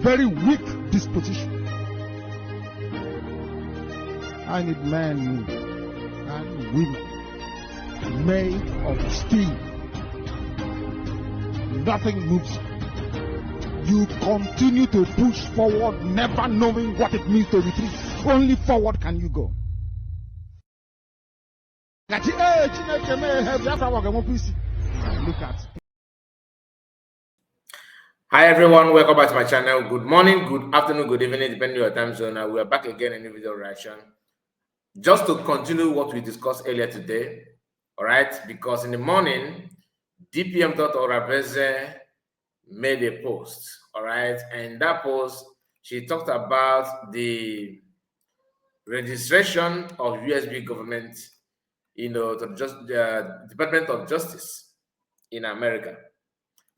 very weak disposition. I need men and women made of steel. Nothing moves. You continue to push forward, never knowing what it means to retreat. Only forward can you go. Look at. Hi everyone, welcome back to my channel. Good morning, good afternoon, good evening, depending on your time zone. We are back again in a video reaction. Just to continue what we discussed earlier today, all right? Because in the morning, DPM Dr. Orabeze made a post, all right? And that post, she talked about the registration of USB government, to just the Department of Justice in America.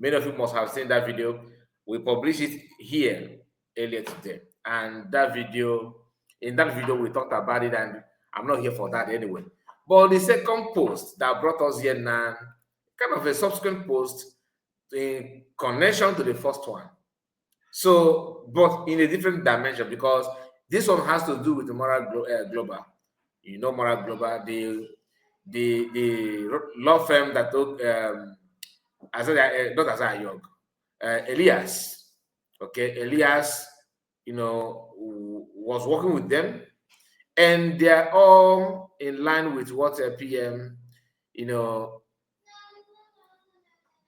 Many of you must have seen that video. We published it here earlier today. And in that video, we talked about it, and I'm not here for that anyway. But the second post that brought us here now, kind of a subsequent post in connection to the first one. So, but in a different dimension, because this one has to do with the Moran Global. You know Moran Global, the law firm that took not Azar Young, Elias. Okay, Elias, was working with them, and they are all in line with what PM,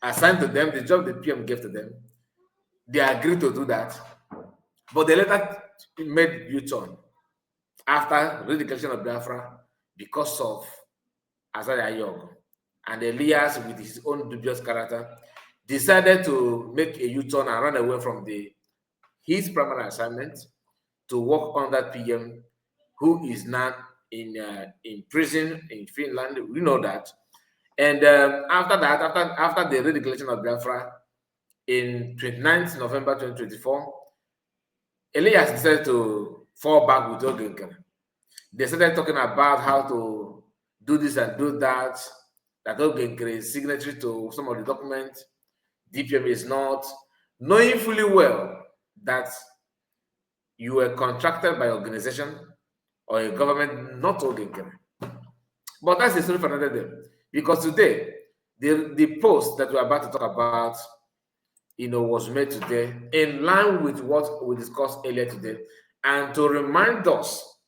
assigned to them, the job the PM gave to them. They agreed to do that, but they later made U-turn after redeclaration of Biafra because of Azar Young. And Elias, with his own dubious character, decided to make a U-turn and run away from his primary assignment to work under PM, who is now in prison in Finland. We know that. And after that, after the redeclaration of Biafra in 29th November 2024, Elias decided to fall back with Ogenkere. They started talking about how to do this and do that. That Ogenkere is signatory to some of the documents. DPM is not, knowing fully well that you were contracted by organization or a government, not Ogenkere. But that's the story for another day. Because today, the post that we're about to talk about, was made today in line with what we discussed earlier today, and to remind us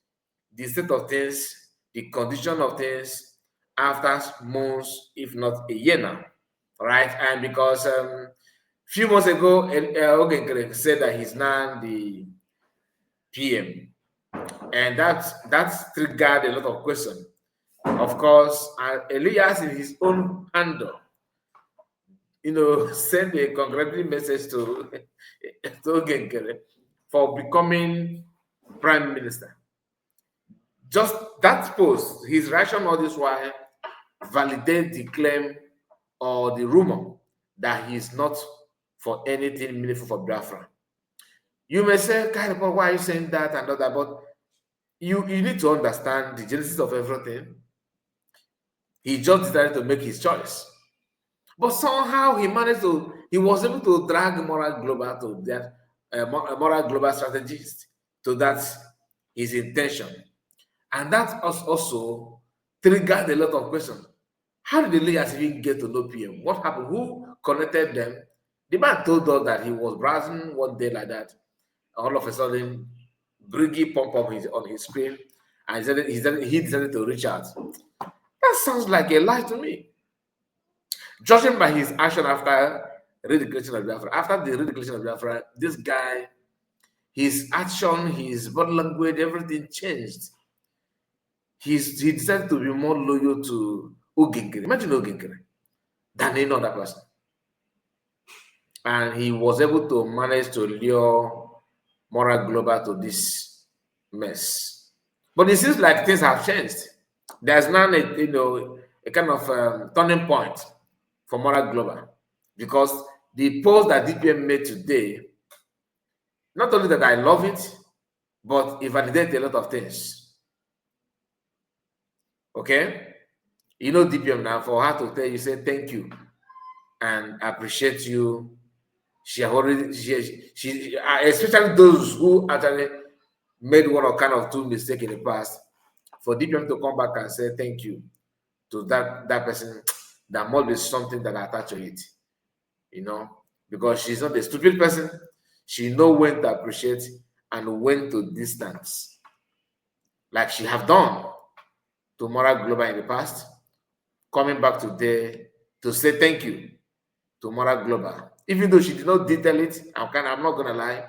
the state of things, the condition of things after months, if not a year now. All right, and because a few months ago, Ogenkere said that he's now the PM, and that's triggered a lot of questions. Of course, Elias, in his own handle, send a congratulatory message to Ogenkere for becoming prime minister. Just that post, his reaction all this while validate the claim or the rumor that he is not for anything meaningful for Biafra. You may say, why are you saying that and all that? But you need to understand the genesis of everything. He just decided to make his choice. But somehow he was able to drag Moran Global to that, Moran Global strategist to that his intention. And that also triggered a lot of questions. How did the Elias even get to know PM? What happened? Who connected them? The man told us that he was browsing one day like that. All of a sudden, Briggy popped up on his screen, and he decided to reach out. That sounds like a lie to me. Judging by his action after redeclaration of Biafra, after the redeclaration of Biafra, this guy, his action, his body language, everything changed. He decided to be more loyal to Ogenkere. Imagine Ogenkere than any other person. And he was able to manage to lure Moran Global to this mess. But it seems like things have changed. There's now a kind of turning point for Moran Global, because the post that DPM made today, not only that I love it, but it validates a lot of things. Okay? DPM now, for her to tell you, say thank you and appreciate you she already, especially those who actually made one or kind of two mistakes in the past, for DPM to come back and say thank you to that person, there must be something that attached to it, you know, because she's not a stupid person. She know when to appreciate and when to distance, like she have done to Moran Global in the past, coming back today to say thank you to Moran Global, even though she did not detail it. I'm not gonna lie,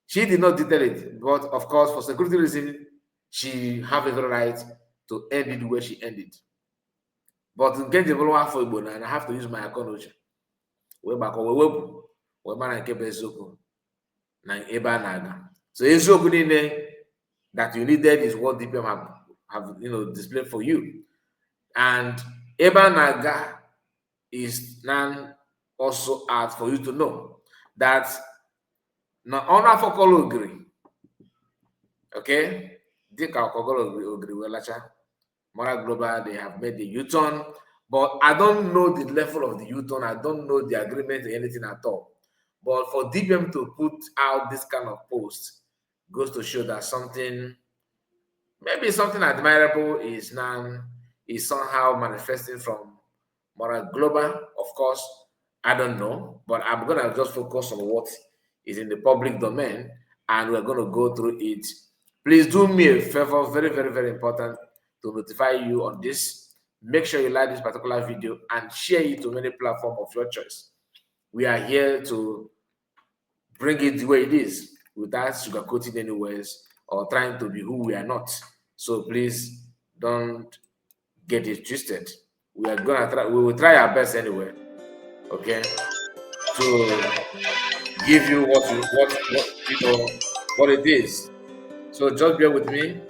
she did not detail it, but of course, for security reasons, she have every right to end it where she ended. But in get the one for Igbo, and I have to use my account. We back we man nke bụ eziokwu na ebe a na-aga. So eziokwu niile that you needed is what DPM have displayed for you, and ebe a na-aga is now also hard for you to know that na honor for Kologri, okay, dịka Kologri welacha Moran Global, they have made the U-turn, but I don't know the level of the U-turn. I don't know the agreement or anything at all. But for DPM to put out this kind of post goes to show that something, maybe something admirable is somehow manifesting from Moran Global. Of course, I don't know, but I'm gonna just focus on what is in the public domain, and we're gonna go through it. Please do me a favor, very, very, very important, to notify you on this. Make sure you like this particular video and share it to any platform of your choice. We are here to bring it the way it is without sugarcoating anyways or trying to be who we are not. So please don't get it twisted. We are gonna try. We will try our best anyway. Okay, to give you what it is. So just bear with me.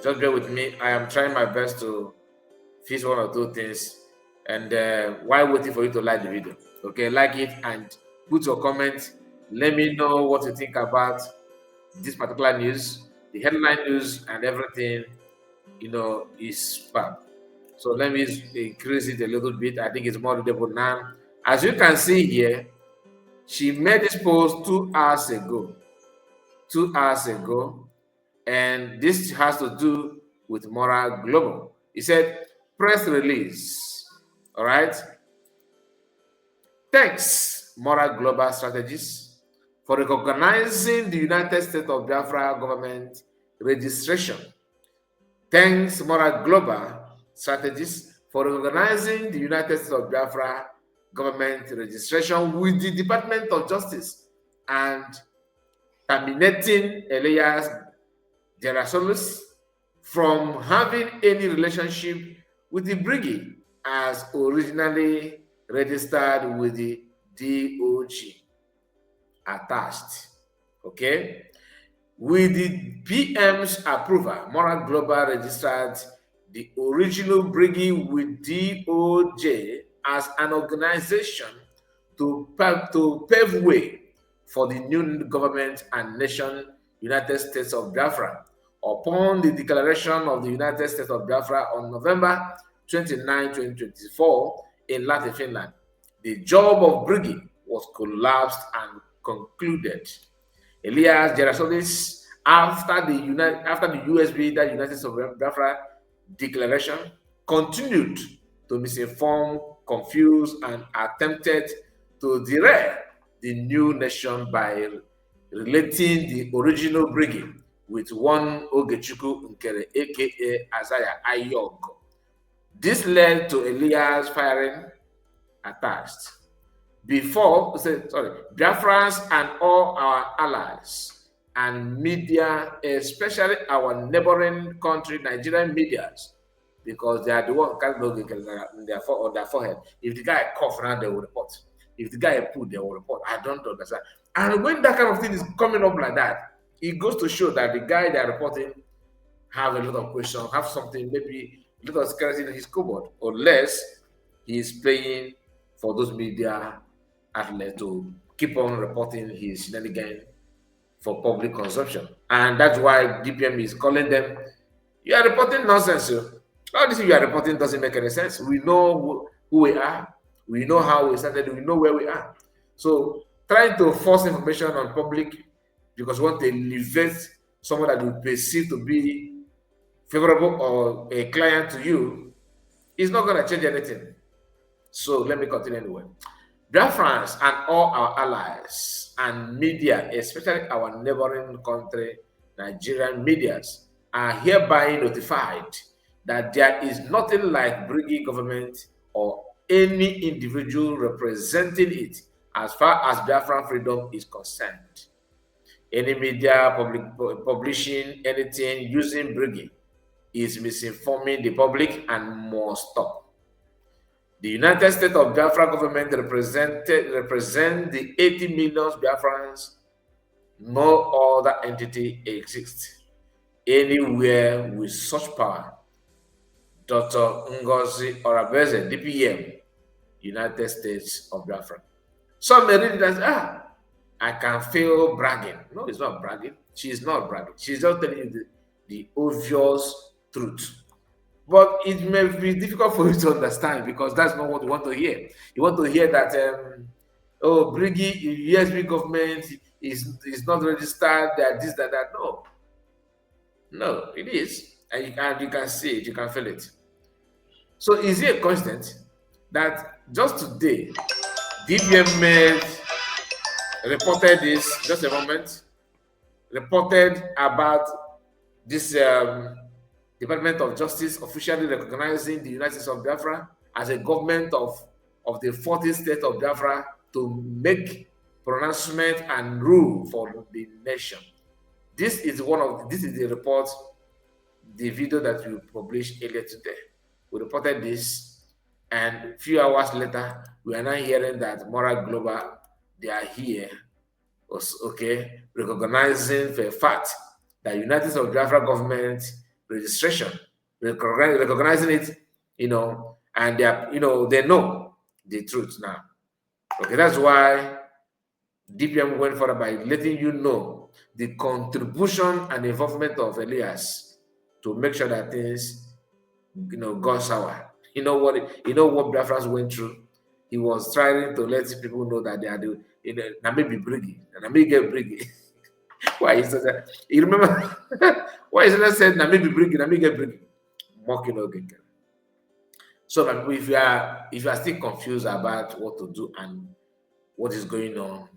Just bear with me. I am trying my best to fix one or two things. And while waiting for you to like the video, okay, like it and put your comments. Let me know what you think about this particular news, the headline news, and everything. Is superb. So let me increase it a little bit. I think it's more readable now. As you can see here, she made this post 2 hours ago. 2 hours ago. And this has to do with Moran Global. He said, press release. All right. Thanks, Moran Global Strategies, for recognizing the United States of Biafra government registration. Thanks, Moran Global Strategies, for recognizing the United States of Biafra government registration with the Department of Justice and terminating Elias Gerasolis from having any relationship with the brigade as originally registered with the DOG attached. Okay? With the PM's approval, Moran Global registered the original brigade with DOJ as an organization to pave way for the new government and nation United States of Biafra upon the declaration of the United States of Biafra on November 29, 2024 in Latin Finland. The job of brigade was collapsed and concluded. Elias Gerasolis, after the USB, that United States of Biafra declaration, continued to misinform, confuse, and attempted to derail the new nation by relating the original brigade with one Ogechukwu Nkere, aka Isaiah Ayog. This led to Elias firing attached. Biafrans and all our allies and media, especially our neighboring country, Nigerian medias, because they are the one carrying on their forehead. If the guy cough now, they will report. If the guy put, they will report. I don't understand. And when that kind of thing is coming up like that, it goes to show that the guy they are reporting have a lot of questions, have something, maybe a little security in his cupboard, unless he is paying for those media outlets to keep on reporting his shenanigans for public consumption. And that's why DPM is calling them, you are reporting nonsense. All this you are reporting doesn't make any sense. We know who we are. We know how we started. We know where we are. So trying to force information on public because we want to elevate someone that you perceive to be favorable or a client to you is not going to change anything. So let me continue anyway. Biafrans and all our allies and media, especially our neighboring country, Nigerian medias, are hereby notified that there is nothing like bringing government or any individual representing it as far as Biafran freedom is concerned. Any media publishing anything using bringing is misinforming the public and must stop. The United States of Biafra government represent the 80 million Biafrans. No other entity exists anywhere with such power. Dr. Ngozi Orabeze, DPM, United States of Biafra. Some may read it as, I can feel bragging. No, it's not bragging. She's not bragging. She's just telling you the obvious truth. But it may be difficult for you to understand because that's not what you want to hear. You want to hear that, Brigi, USB government is not registered, that this, that. No, it is. And you can see it, you can feel it. So is it a constant that just today, DBM reported this, just a moment, reported about this Department of Justice officially recognizing the United States of Biafra as a government of the 40th state of Biafra to make pronouncement and rule for the nation. This is the report, the video that we published earlier today. We reported this, and a few hours later, we are now hearing that Moran Global, they are here, recognizing for a fact that United States of Biafra government registration, recognizing it, and they are, they know the truth now. Okay, that's why DPM went further by letting you know the contribution and involvement of Elias to make sure that things, go sour. You know what Biafrans went through. He was trying to let people know that they are the, maybe briggy, and maybe get briggy. Why is that? You remember why is that said? Maybe briggy, maybe get briggy. Mocking again. So if you are still confused about what to do and what is going on,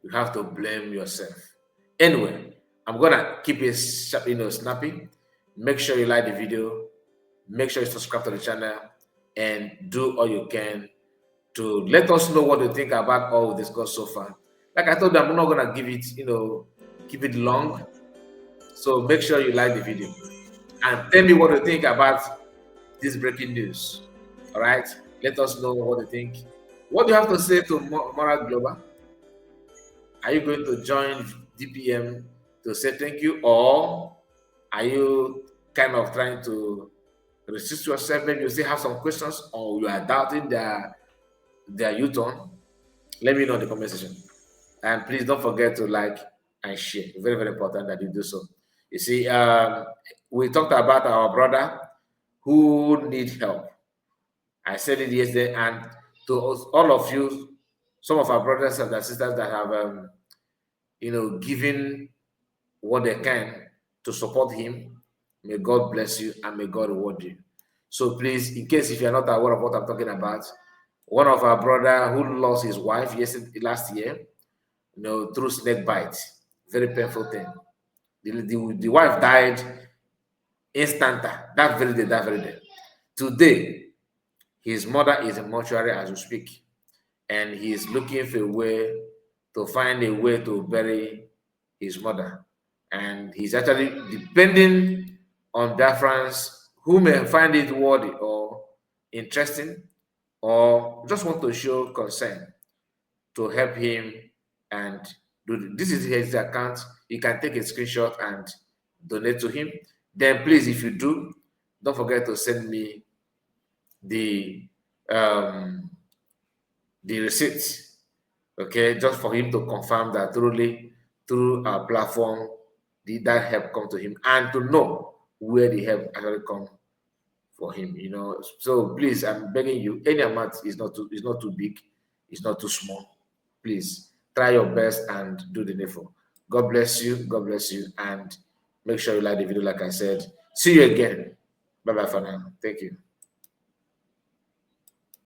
you have to blame yourself. Anyway, I'm gonna keep it snappy. Make sure you like the video. Make sure you subscribe to the channel and do all you can to let us know what you think about all we discussed so far. Like I told you, I'm not gonna give it, keep it long. So make sure you like the video and tell me what you think about this breaking news. All right, let us know what you think. What do you have to say to Moran Global? Are you going to join DPM to say thank you, or are you kind of trying to resist yourself? Maybe you still have some questions, or you are doubting their U-turn. Let me know in the comment section. And please don't forget to like and share. Very, very important that you do so. You see, we talked about our brother who needs help. I said it yesterday, and to all of you, some of our brothers and sisters that have, given what they can to support him, may God bless you and may God reward you. So please, in case if you're not aware of what I'm talking about, one of our brother who lost his wife last year, through snake bite, very painful thing. The wife died instanta, that very day. Today, his mother is in mortuary as we speak, and he is looking for a way to find a way to bury his mother. And he's actually depending on Biafrans who may find it worthy or interesting or just want to show concern to help him and do this. Is his account. You can take a screenshot and donate to him. Then please, if you do, don't forget to send me the receipts, okay, just for him to confirm that truly through our platform did that help come to him and to know where the help actually come for him. So please, I'm begging you, any amount is not too big, it's not too small. please try your best and do the needful. God bless you. God bless you. And make sure you like the video, like I said. See you again. Bye bye for now. Thank you.